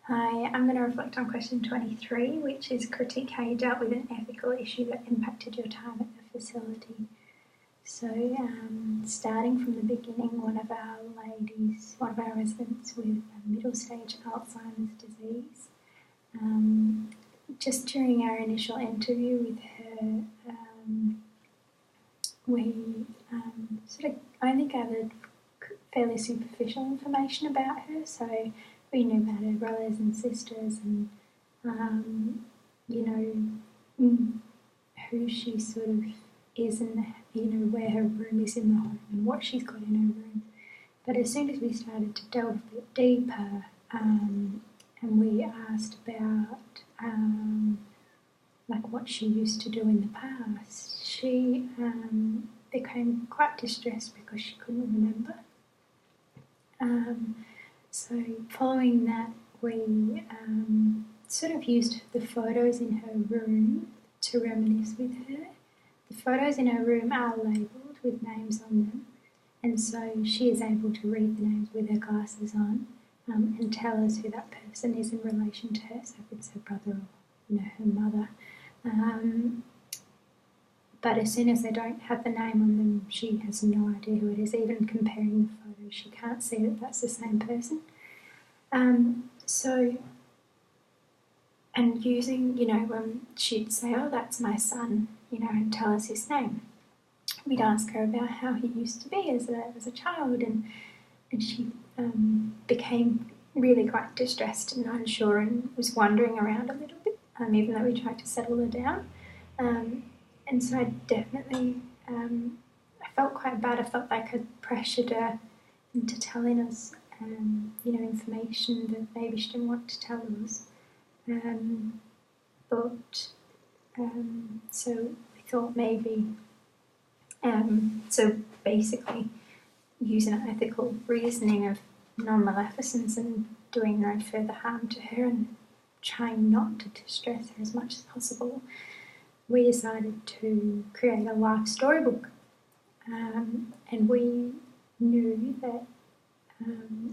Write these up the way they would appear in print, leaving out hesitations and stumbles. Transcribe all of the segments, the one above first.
Hi, I'm going to reflect on question 23, which is critique how you dealt with an ethical issue that impacted your time at the facility. So, starting from the beginning, one of our residents with middle stage Alzheimer's disease, just during our initial interview with her, we sort of only gathered fairly superficial information about her. So we knew about her brothers and sisters and, who she sort of is and, where her room is in the home and what she's got in her room. But as soon as we started to delve a bit deeper and we asked about what she used to do in the past, she became quite distressed because she couldn't remember. So following that, we sort of used the photos in her room to reminisce with her. The photos in her room are labelled with names on them, and so she is able to read the names with her glasses on and tell us who that person is in relation to her, so if it's her brother or her mother. But as soon as they don't have the name on them, she has no idea who it is. Even comparing the photos, she can't see that that's the same person. And using, when she'd say, "Oh, that's my son," and tell us his name, we'd ask her about how he used to be as a child, and she became really quite distressed and unsure and was wandering around a little bit, even though we tried to settle her down. And so I definitely, I felt quite bad. I felt like I'd pressured her into telling us, information that maybe she didn't want to tell us. So we thought maybe, so basically using an ethical reasoning of non-maleficence and doing no further harm to her and trying not to distress her as much as possible, we decided to create a life storybook. And we knew that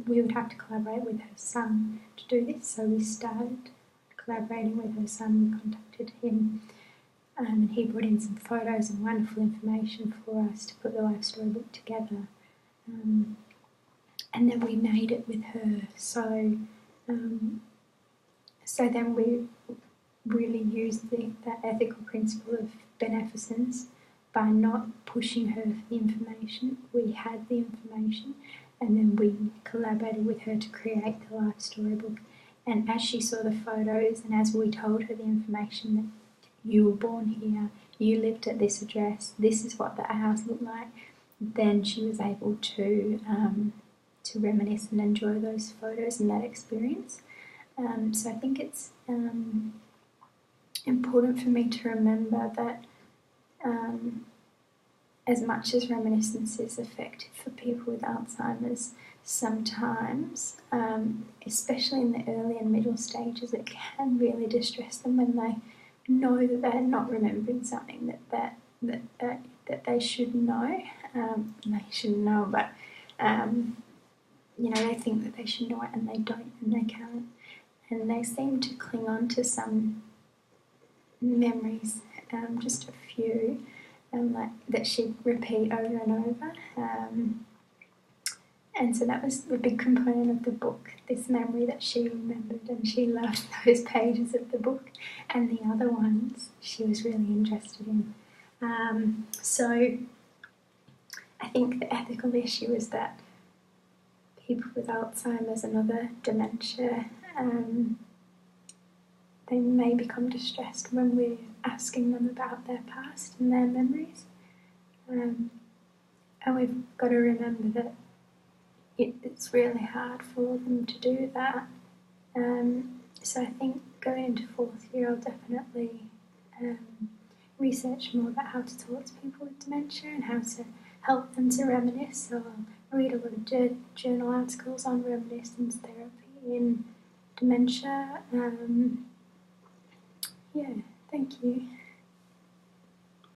we would have to collaborate with her son to do this, so we started collaborating with her son. We contacted him and he brought in some photos and wonderful information for us to put the life storybook together. And then we made it with her. So then we really used that ethical principle of beneficence by not pushing her for the information. We had the information and then we collaborated with her to create the life storybook. And as she saw the photos and as we told her the information that you were born here, you lived at this address, this is what that house looked like, then she was able to reminisce and enjoy those photos and that experience. So I think it's important for me to remember that as much as reminiscence is effective for people with Alzheimer's, sometimes, especially in the early and middle stages, it can really distress them when they know that they're not remembering something that they should know. They shouldn't know, but they think that they should know it and they don't and they can't. And they seem to cling on to some memories, just a few, that she'd repeat over and over. And so that was a big component of the book, this memory that she remembered, and she loved those pages of the book, and the other ones she was really interested in. So I think the ethical issue is that people with Alzheimer's and other dementia, they may become distressed when we're asking them about their past and their memories. And we've got to remember that it's really hard for them to do that. So I think going into fourth year, I'll definitely research more about how to talk to people with dementia and how to help them to reminisce. So I'll read a lot of journal articles on reminiscence therapy in dementia. Thank you.